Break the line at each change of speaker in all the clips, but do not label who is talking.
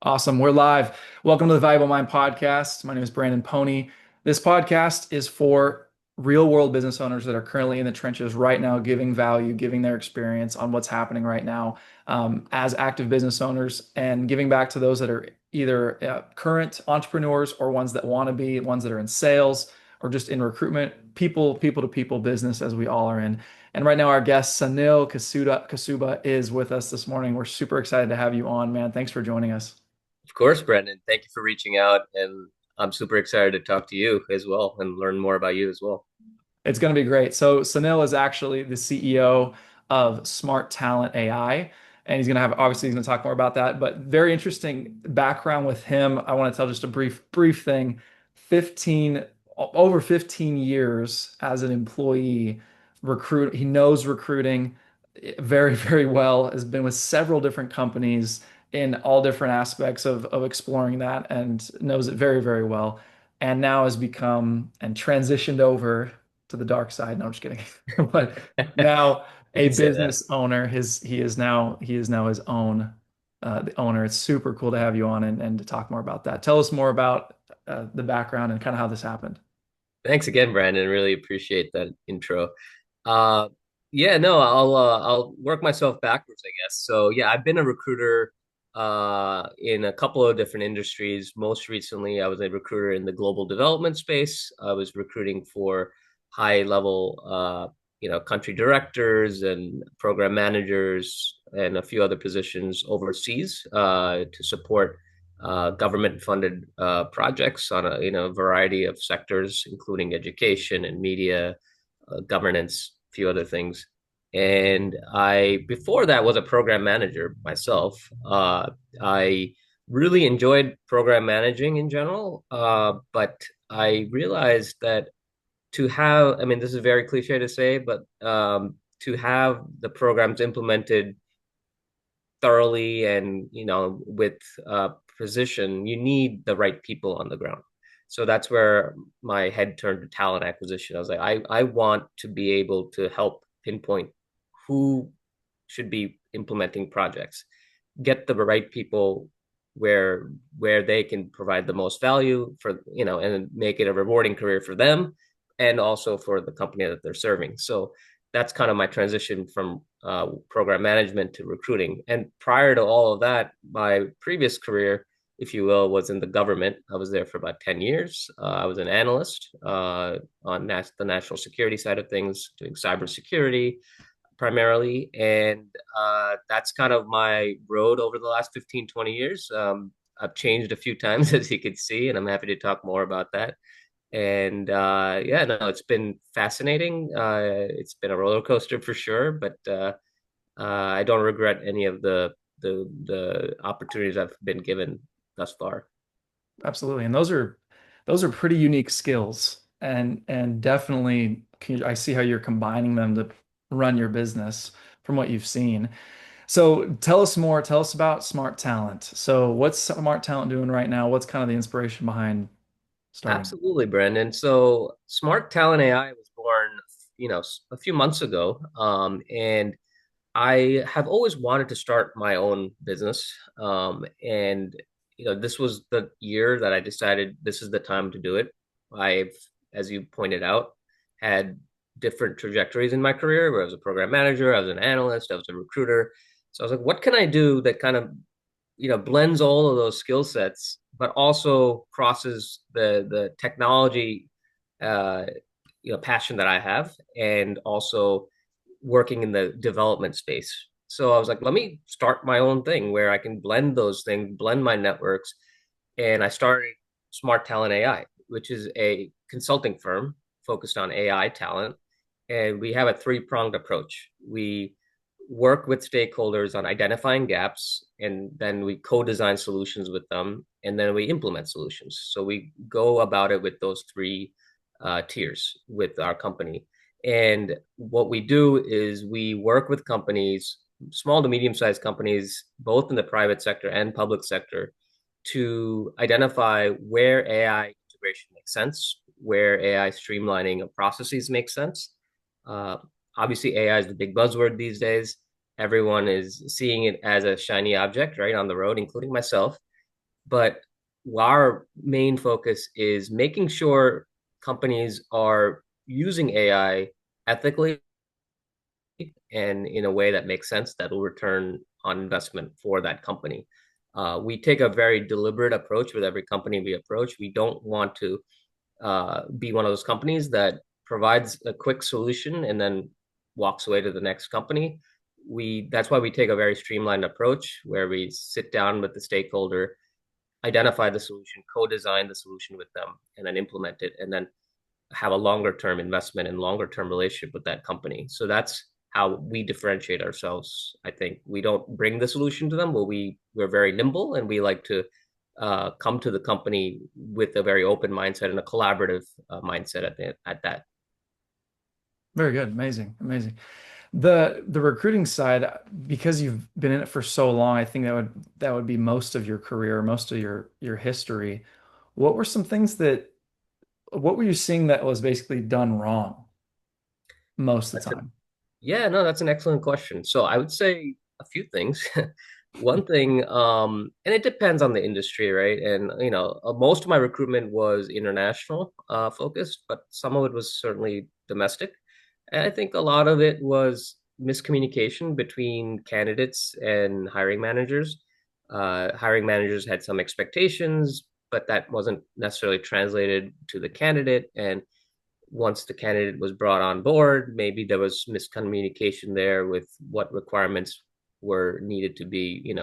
Awesome. We're live. Welcome to the Valuable Mind podcast. My name is Brandon Pony. This podcast is for real world business owners that are currently in the trenches right now, giving value, giving their experience on what's happening right now as active business owners and giving back to those that are either current entrepreneurs or ones that want to be, ones that are in sales or just in recruitment, people to people business as we all are in. And right now, our guest, Sunil Casuba, is with us this morning. We're super excited to have you on, man. Thanks for joining us.
Of course, Brendan. Thank you for reaching out, and I'm super excited to talk to you as well and learn more about you as well.
It's going to be great. So Sunil is actually the CEO of Smart Talent AI, and he's going to talk more about that. But very interesting background with him. I want to tell just a brief thing. 15 over 15 years as an employee, recruit. He knows recruiting very well. Has been with several different companies in all different aspects of exploring that, and knows it very well. And now has become and transitioned over to the dark side. No, I'm just kidding. But now
You
a
can say that.
business owner, he is now his own the owner. It's super cool to have you on and to talk more about that. Tell us more about the background and kind of how this happened.
Thanks again, Brandon. Really appreciate that intro. Uh, yeah, no, I'll work myself backwards, I guess. So yeah, I've been a recruiter in a couple of different industries. Most recently, I was a recruiter in the global development space. I was recruiting for high level country directors and program managers and a few other positions overseas to support government-funded projects on a variety of sectors, including education and media, governance, a few other things. And I, before that, was a program manager myself. I really enjoyed program managing in general, but I realized that I mean, this is very cliche to say, but to have the programs implemented thoroughly and with precision, you need the right people on the ground. So that's where my head turned to talent acquisition. I was like, I want to be able to help pinpoint who should be implementing projects, get the right people where they can provide the most value for, and make it a rewarding career for them and also for the company that they're serving. So that's kind of my transition from program management to recruiting. And prior to all of that, my previous career, if you will, was in the government. I was there for about 10 years. I was an analyst on the national security side of things, doing cybersecurity primarily. And that's kind of my road over the last 15, 20 years. I've changed a few times, as you can see, and I'm happy to talk more about that. And yeah, no, it's been fascinating. It's been a roller coaster for sure, but I don't regret any of the opportunities I've been given thus far.
Absolutely. And those are pretty unique skills. And definitely I see how you're combining them to run your business from what you've seen. So tell us more. Tell us about Smart Talent. So what's Smart Talent doing right now? What's kind of the inspiration behind starting?
Absolutely, Brandon. So Smart Talent AI was born, a few months ago, and I have always wanted to start my own business. And this was the year that I decided this is the time to do it. I've, as you pointed out, had different trajectories in my career where I was a program manager, I was an analyst, I was a recruiter. So I was like, what can I do that kind of, blends all of those skill sets, but also crosses the technology uh, passion that I have, and also working in the development space. So I was like, let me start my own thing where I can blend those things, blend my networks. And I started Smart Talent AI, which is a consulting firm focused on AI talent. And we have a three-pronged approach. We work with stakeholders on identifying gaps, and then we co-design solutions with them, and then we implement solutions. So we go about it with those three tiers with our company. And what we do is we work with companies, small to medium sized companies, both in the private sector and public sector, to identify where AI integration makes sense, where AI streamlining of processes makes sense. Uh, Obviously, AI is the big buzzword these days. Everyone is seeing it as a shiny object, right, on the road, including myself. but our main focus is making sure companies are using AI ethically and in a way that makes sense that will return on investment for that company. We take a very deliberate approach with every company we approach. We don't want to be one of those companies that provides a quick solution and then walks away to the next company. That's why we take a very streamlined approach where we sit down with the stakeholder, identify the solution, co-design the solution with them, and then implement it, and then have a longer term investment and longer term relationship with that company. So that's how we differentiate ourselves. I think we don't bring the solution to them, but we're very nimble and we like to come to the company with a very open mindset and a collaborative mindset at that.
Very good. Amazing. Amazing. The recruiting side, because you've been in it for so long, I think that would be most of your career, most of your history. What were some things what were you seeing that was basically done wrong most of the
That's a
time?
Yeah, no, that's an excellent question. So I would say a few things. One thing, and it depends on the industry, right? And most of my recruitment was international focused, but some of it was certainly domestic. And I think a lot of it was miscommunication between candidates and hiring managers. Hiring managers had some expectations, but that wasn't necessarily translated to the candidate. And once the candidate was brought on board, maybe there was miscommunication there with what requirements were needed to be,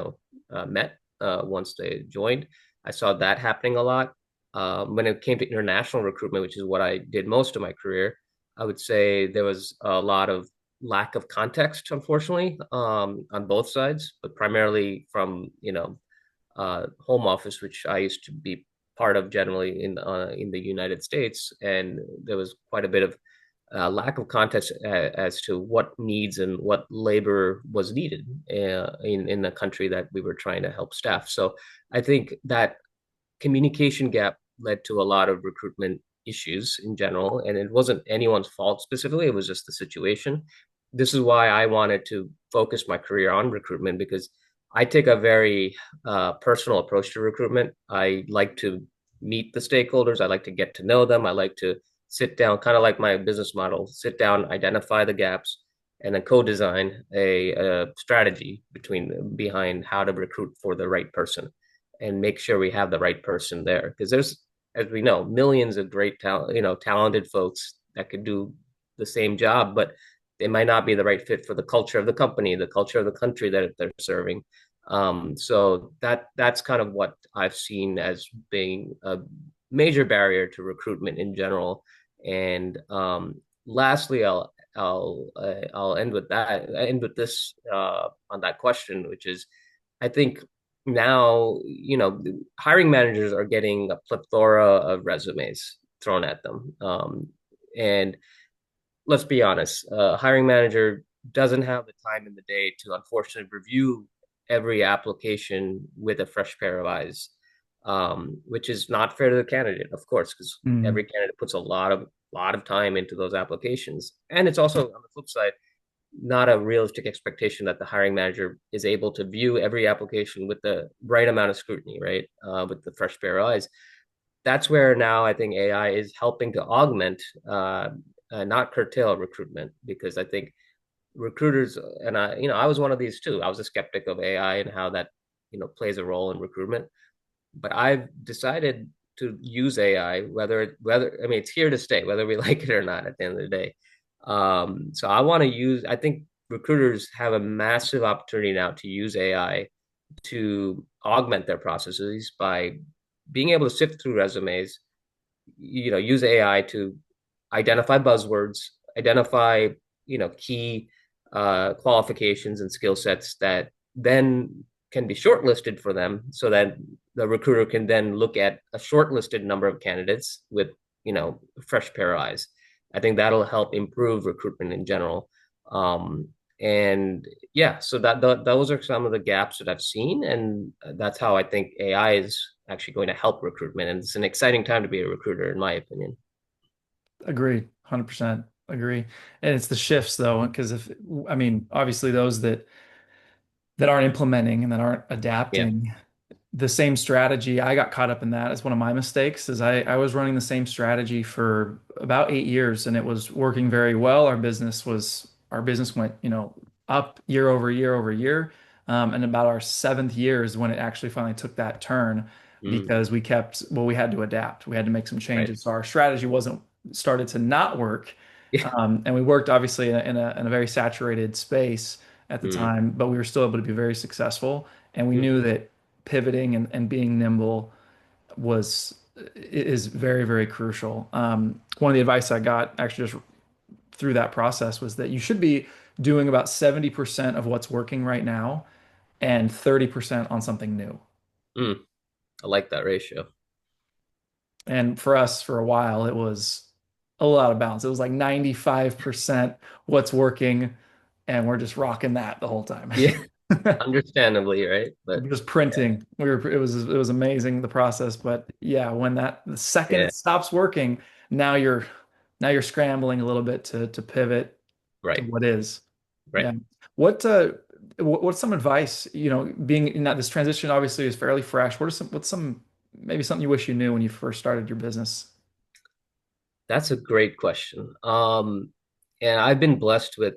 met once they joined. I saw that happening a lot. When it came to international recruitment, which is what I did most of my career, I would say there was a lot of lack of context, unfortunately, on both sides, but primarily from, home office, which I used to be part of generally in the United States, and there was quite a bit of lack of context as to what needs and what labor was needed in the country that we were trying to help staff. So I think that communication gap led to a lot of recruitment issues in general, and it wasn't anyone's fault specifically. It was just the situation. This is why I wanted to focus my career on recruitment because I take a very personal approach to recruitment. I like to meet the stakeholders. I like to get to know them. I like to sit down, kind of like my business model, sit down, identify the gaps, and then co-design a strategy behind how to recruit for the right person and make sure we have the right person there. Because there's, as we know, millions of great talent, talented folks that could do the same job, but they might not be the right fit for the culture of the company, the culture of the country that they're serving. So that's kind of what I've seen as being a major barrier to recruitment in general. And lastly, I'll end with that. I end with this on that question, which is, I think now, hiring managers are getting a plethora of resumes thrown at them. And let's be honest, a hiring manager doesn't have the time in the day to unfortunately review every application with a fresh pair of eyes, which is not fair to the candidate, of course, because
Mm,
every candidate puts a lot of time into those applications. And it's also on the flip side, not a realistic expectation that the hiring manager is able to view every application with the right amount of scrutiny, right? With the fresh pair of eyes. That's where now I think AI is helping to augment, not curtail recruitment, because I think recruiters and I was one of these too. I was a skeptic of AI and how that plays a role in recruitment, but I've decided to use AI, whether I mean it's here to stay, whether we like it or not at the end of the day. So I want to use, I think recruiters have a massive opportunity now to use AI to augment their processes by being able to sift through resumes, use AI to identify buzzwords, identify, key qualifications and skill sets that then can be shortlisted for them so that the recruiter can then look at a shortlisted number of candidates with, a fresh pair of eyes. I think that'll help improve recruitment in general. And yeah, so those are some of the gaps that I've seen, and that's how I think AI is actually going to help recruitment. And it's an exciting time to be a recruiter, in my opinion.
agree, 100% agree. And it's the shifts though, because I mean, obviously those that aren't implementing and that aren't
Yeah.
adapting, the same strategy. I got caught up in that as one of my mistakes is I was running the same strategy for about 8 years and it was working very well. Our business went, up year over year over year. And about our seventh year is when it actually finally took that turn
Mm,
because we had to adapt. We had to make some
right.
changes. So our strategy wasn't started to not work.
Yeah.
And we worked obviously in a very saturated space at the
Mm,
time, but we were still able to be very successful. And we
mm,
knew that pivoting and being nimble was is very, very crucial. One of the advice I got actually just through that process was that you should be doing about 70% of what's working right now and 30% on something new.
mm. I like that ratio.
And for us, for a while, it was a little out of balance. It was like 95% what's working, and we're just rocking that the whole time.
Yeah, understandably, right? But
Just printing. It was amazing the process, but yeah, when the second
yeah,
it stops working, now you're scrambling a little bit to pivot to
right,
what is.
right.
Yeah. What what's some advice, being in that this transition obviously is fairly fresh. What's some maybe something you wish you knew when you first started your business?
That's a great question. And I've been blessed with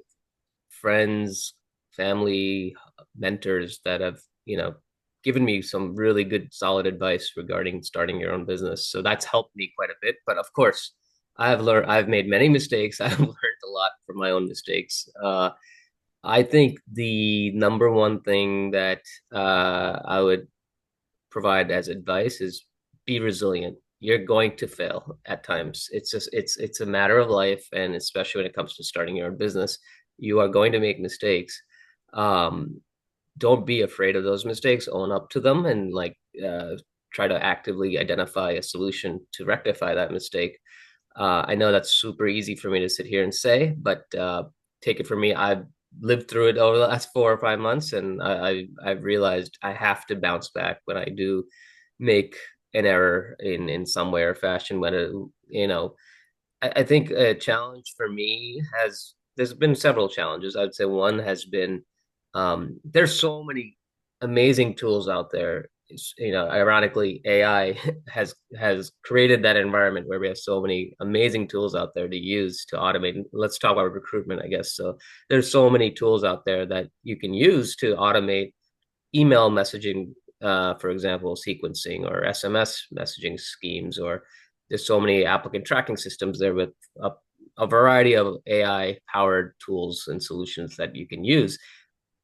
friends, family, mentors that have, given me some really good, solid advice regarding starting your own business. So that's helped me quite a bit. But of course, I've made many mistakes. I've learned a lot from my own mistakes. I think the number one thing that I would provide as advice is be resilient. You're going to fail at times. It's a matter of life, and especially when it comes to starting your own business, you are going to make mistakes. Um, don't be afraid of those mistakes. Own up to them, and try to actively identify a solution to rectify that mistake. I know that's super easy for me to sit here and say, but take it from me. I've lived through it over the last 4 or 5 months, and I've realized I have to bounce back when I do make an error in some way or fashion. When I think a challenge for me has there's been several challenges. I'd say one has been there's so many amazing tools out there. Ironically, AI has created that environment where we have so many amazing tools out there to use to automate. Let's talk about recruitment, I guess. So there's so many tools out there that you can use to automate email messaging, for example, sequencing or SMS messaging schemes, or there's so many applicant tracking systems there with a variety of AI powered tools and solutions that you can use.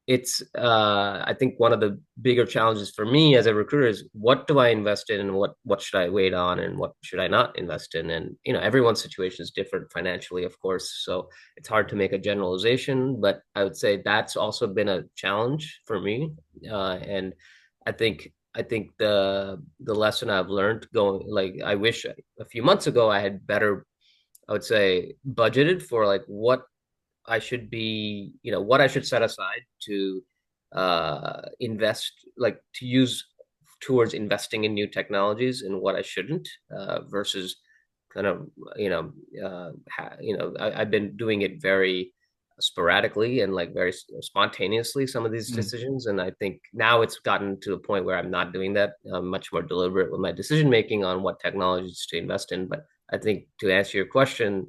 It's I think one of the bigger challenges for me as a recruiter is what do I invest in and what should I wait on and what should I not invest in. And everyone's situation is different financially, of course, so it's hard to make a generalization, but I would say that's also been a challenge for me. And I think the lesson I've learned going, like, I wish a few months ago I had better, I would say, budgeted for like what I should be, what I should set aside to invest, like to use towards investing in new technologies, and what I shouldn't, versus kind of, I've been doing it very sporadically and like very spontaneously, some of these
Mm.
decisions. And I think now it's gotten to a point where I'm not doing that. I'm much more deliberate with my decision making on what technologies to invest in. But I think to answer your question,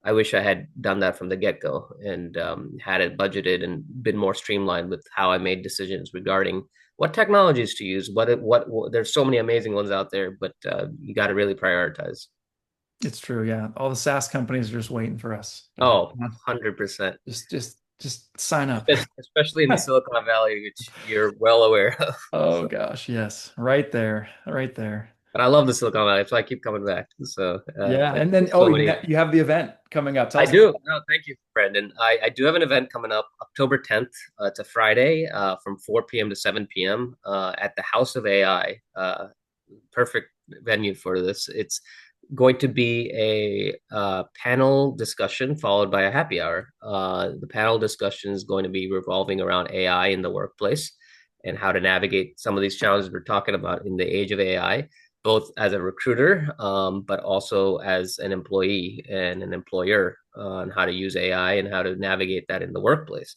I wish I had done that from the get go and had it budgeted and been more streamlined with how I made decisions regarding what technologies to use. There's so many amazing ones out there, but you got to really prioritize.
It's true, yeah. All the SaaS companies are just waiting for us. They're like,
Oh, 100%.
just sign up.
Especially in the Silicon Valley, which you're well aware of.
Oh
So,
gosh, yes. Right there. Right there.
but I love the Silicon Valley, so I keep coming back. So,
Yeah.
but
And then,
so many.
you have the event coming up. Tell
I
us about
do. No, thank you, Brandon. I do have an event coming up October 10th. It's a Friday, from 4 p.m. to 7 p.m. At the House of AI. Perfect venue for this. It's going to be a panel discussion followed by a happy hour. The panel discussion is going to be revolving around AI in the workplace and how to navigate some of these challenges we're talking about in the age of AI, both as a recruiter, but also as an employee and an employer, on how to use AI and how to navigate that in the workplace.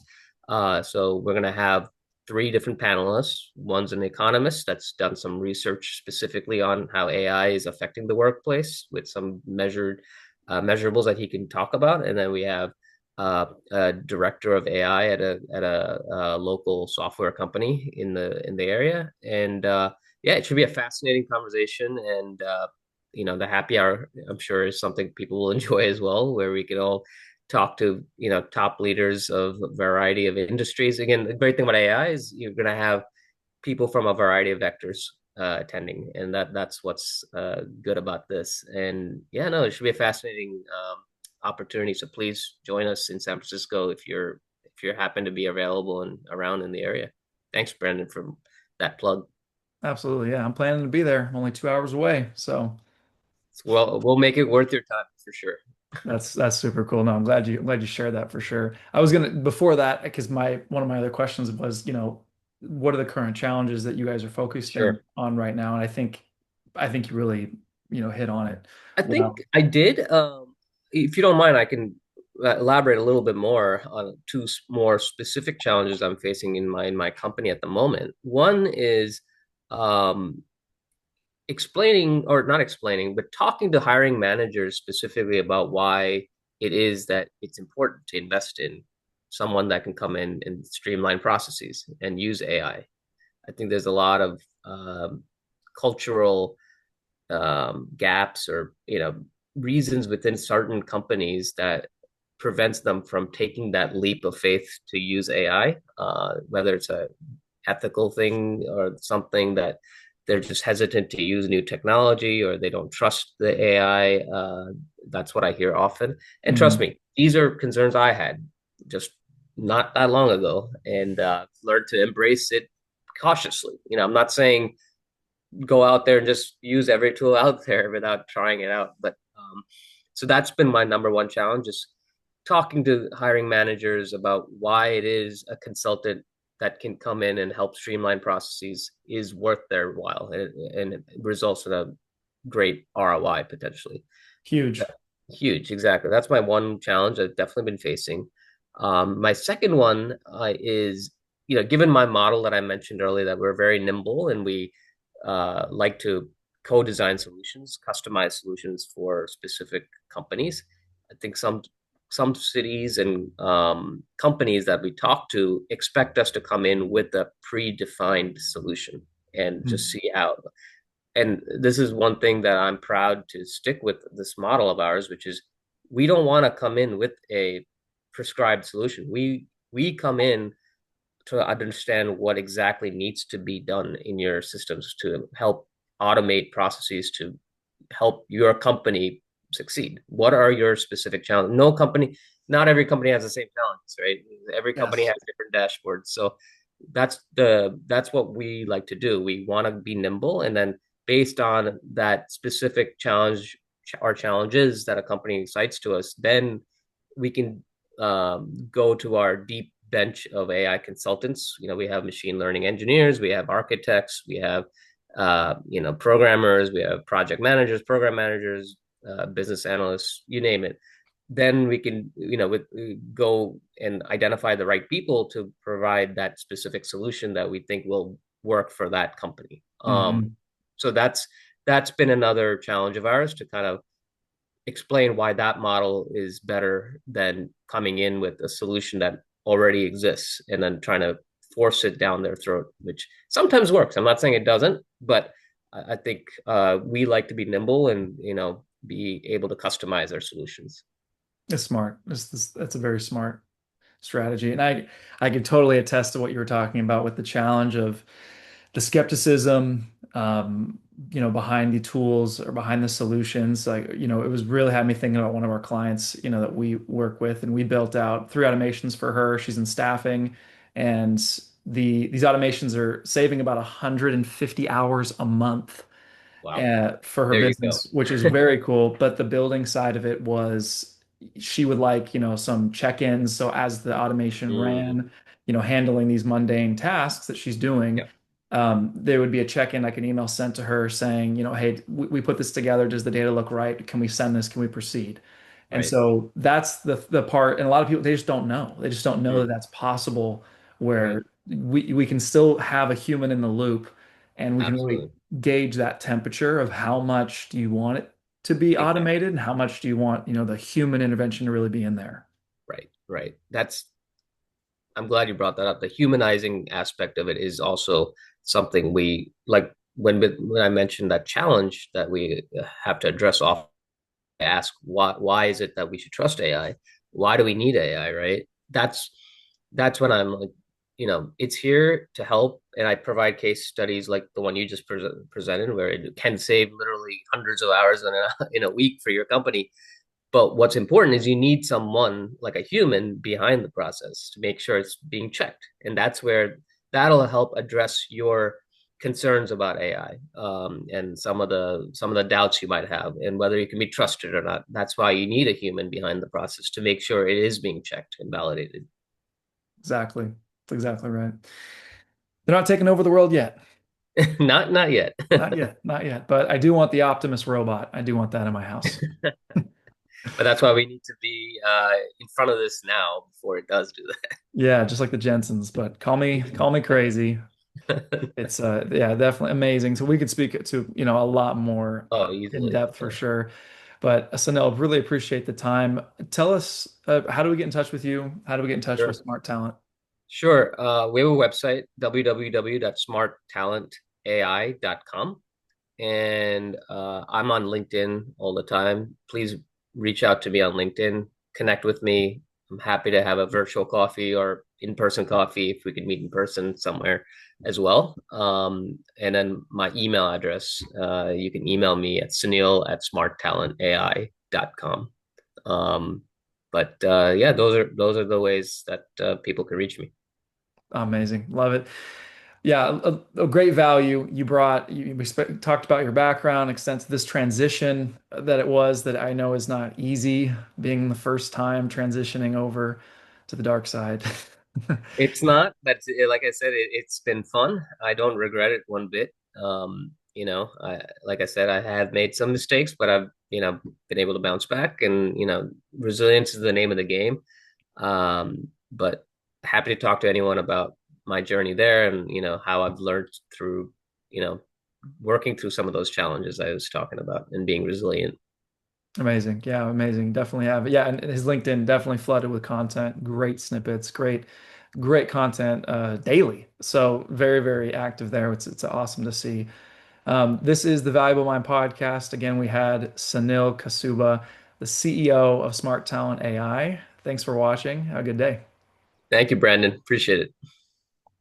So we're going to have three different panelists. One's an economist that's done some research specifically on how AI is affecting the workplace with some measurables that he can talk about. And then we have a director of AI at a local software company in the area. And yeah, it should be a fascinating conversation. And the happy hour, I'm sure, is something people will enjoy as well, where we can all talk to top leaders of a variety of industries. Again, the great thing about AI is you're going to have people from a variety of vectors attending, and that's what's good about this. And yeah, no, it should be a fascinating opportunity. So please join us in San Francisco if you happen to be available and around in the area. Thanks, Brendan, for that plug.
Absolutely. Yeah. I'm planning to be there. I'm only 2 hours away. So
Well, we'll make it worth your time for sure.
that's super cool. No, I'm glad you shared that for sure. I was gonna before that because my one of my other questions was, what are the current challenges that you guys are focusing
Sure.
on right now? And I think you really, hit on it.
I
Well,
think I did. If you don't mind, I can elaborate a little bit more on two more specific challenges I'm facing in my company at the moment. One is um, explaining, or not explaining, but talking to hiring managers specifically about why it is that it's important to invest in someone that can come in and streamline processes and use AI. I think there's a lot of cultural gaps or reasons within certain companies that prevents them from taking that leap of faith to use AI, whether it's a ethical thing or something that they're just hesitant to use new technology or they don't trust the AI. That's what I hear often. And trust
mhm.
me, these are concerns I had just not that long ago, and learned to embrace it cautiously. I'm not saying go out there and just use every tool out there without trying it out. But so that's been my number one challenge, is talking to hiring managers about why it is a consultant that can come in and help streamline processes is worth their while, and it results in a great ROI potentially.
Huge.
Huge, exactly. That's my one challenge I've definitely been facing. My second one is, given my model that I mentioned earlier, that we're very nimble and we like to co-design solutions, customize solutions for specific companies. I think some cities and companies that we talk to expect us to come in with a predefined solution and just
Mhm.
see how. And this is one thing that I'm proud to stick with this model of ours, which is we don't want to come in with a prescribed solution. We come in to understand what exactly needs to be done in your systems to help automate processes to help your company succeed. What are your specific challenges? Not every company has the same challenges, right? Every company
Yes.
has different dashboards. So that's what we like to do. We want to be nimble, and then based on that specific challenge or challenges that a company cites to us, then we can go to our deep bench of AI consultants. We have machine learning engineers, we have architects, we have programmers, we have project managers, program managers, business analysts, you name it. Then we can, go and identify the right people to provide that specific solution that we think will work for that company.
Hmm.
So that's been another challenge of ours, to kind of explain why that model is better than coming in with a solution that already exists and then trying to force it down their throat, which sometimes works. I'm not saying it doesn't, but I think we like to be nimble and be able to customize our solutions.
It's smart. That's a very smart strategy. And I could totally attest to what you were talking about with the challenge of the skepticism, behind the tools or behind the solutions. Like, it was really had me thinking about one of our clients, that we work with, and we built out 3 automations for her. She's in staffing, and these automations are saving about 150 hours a month
Wow.
for her
There you go.
business, which is very cool. But the building side of it was she would like, some check-ins. So as the automation
Mm,
ran, handling these mundane tasks that she's doing,
yep.
there would be a check-in, like an email sent to her saying, hey, we put this together. Does the data look right? Can we send this? Can we proceed? And
Right.
so that's the part. And a lot of people, they just don't know. They just don't know that
Mm,
that's possible where
right.
we can still have a human in the loop, and we can really
Absolutely.
gauge that temperature of how much do you want it to be
Exactly.
automated and how much do you want, the human intervention to really be in there.
Right. Right. I'm glad you brought that up. The humanizing aspect of it is also something we like when I mentioned that challenge that we have to address off. Ask why is it that we should trust AI? Why do we need AI, right? That's when I'm like, it's here to help, and I provide case studies like the one you just presented, where it can save literally hundreds of hours in a in a week for your company. But what's important is you need someone like a human behind the process to make sure it's being checked. And that's where that'll help address your concerns about AI, and some of the doubts you might have and whether you can be trusted or not. That's why you need a human behind the process to make sure it is being checked and validated.
Exactly. That's exactly right. They're not taking over the world yet.
Not yet.
Not yet. Not yet. But I do want the Optimus robot. I do want that in my house.
But that's why we need to be in front of this now before it does do
Yeah, just like the Jensens, but call me crazy.
that.
It's yeah, definitely amazing. So we could speak to, a lot more
Oh,
in
easily.
depth for sure. But Sanel, really appreciate the time. Tell us, how do we get in touch with you? How do we get in touch with
Sure.
Smart Talent?
Sure. We have a website, www.smarttalentai.com. And I'm on LinkedIn all the time. Please reach out to me on LinkedIn, connect with me. I'm happy to have a virtual coffee or in-person coffee if we could meet in person somewhere as well. And then my email address, you can email me at sunil@smarttalentai.com. But yeah, those are the ways that people can reach me.
Amazing. Love it. Yeah, a great value you brought. We talked about your background, extent this transition that it was that I know is not easy, being the first time transitioning over to the dark side.
It's not, but like I said, it's been fun. I don't regret it one bit. Like I said, I have made some mistakes, but I've, been able to bounce back, and resilience is the name of the game. But happy to talk to anyone about my journey there, and how I've learned through, you know, working through some of those challenges I was talking about and being resilient.
Amazing. Yeah, amazing. Definitely have. Yeah, and his LinkedIn definitely flooded with content, great snippets, great content daily. So very, very active there. It's awesome to see. This is the Valuable Mind podcast. Again, we had Sunil Casuba, the CEO of Smart Talent AI. Thanks for watching. Have a good day.
Thank you, Brandon. Appreciate it.